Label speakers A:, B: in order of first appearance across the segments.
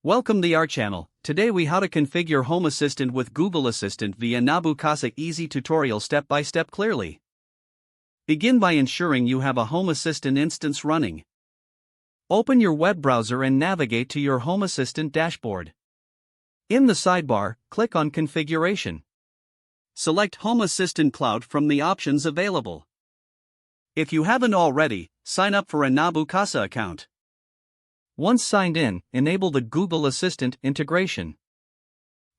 A: Welcome to our channel. Today we how to configure Home Assistant with Google Assistant via Nabu Casa easy tutorial step by step clearly. Begin by ensuring you have a Home Assistant instance running. Open your web browser and navigate to your Home Assistant dashboard. In the sidebar, click on Configuration. Select Home Assistant Cloud from the options available. If you haven't already, sign up for a Nabu Casa account. Once signed in, enable the Google Assistant integration.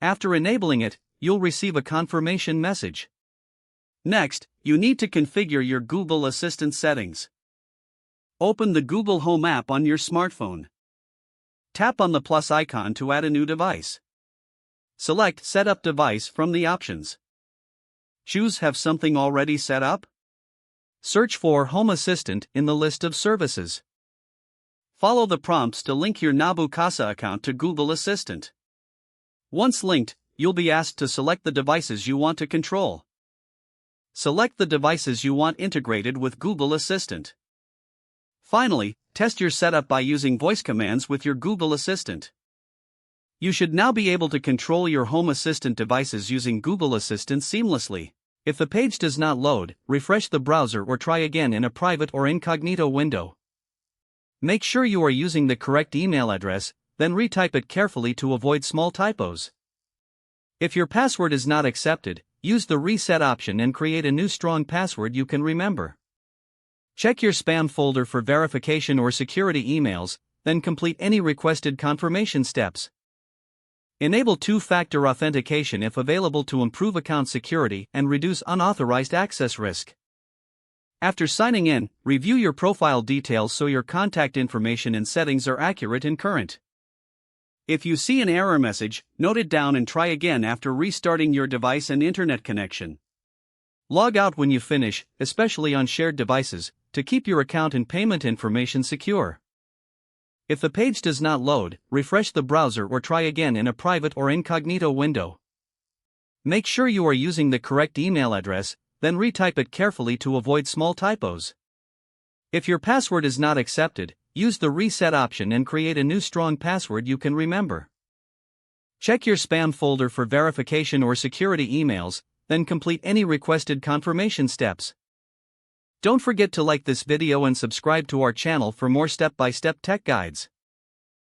A: After enabling it, you'll receive a confirmation message. Next, you need to configure your Google Assistant settings. Open the Google Home app on your smartphone. Tap on the plus icon to add a new device. Select Set up device from the options. Choose Have something already set up? Search for Home Assistant in the list of services. Follow the prompts to link your Nabu Casa account to Google Assistant. Once linked, you'll be asked to select the devices you want to control. Select the devices you want integrated with Google Assistant. Finally, test your setup by using voice commands with your Google Assistant. You should now be able to control your Home Assistant devices using Google Assistant seamlessly. If the page does not load, refresh the browser or try again in a private or incognito window. Make sure you are using the correct email address, then retype it carefully to avoid small typos. If your password is not accepted, use the reset option and create a new strong password you can remember. Check your spam folder for verification or security emails, then complete any requested confirmation steps. Enable two-factor authentication if available to improve account security and reduce unauthorized access risk. After signing in, review your profile details so your contact information and settings are accurate and current. If you see an error message, note it down and try again after restarting your device and internet connection. Log out when you finish, especially on shared devices, to keep your account and payment information secure. If the page does not load, refresh the browser or try again in a private or incognito window. Make sure you are using the correct email address, then retype it carefully to avoid small typos. If your password is not accepted, use the reset option and create a new strong password you can remember. Check your spam folder for verification or security emails, then complete any requested confirmation steps. Don't forget to like this video and subscribe to our channel for more step-by-step tech guides.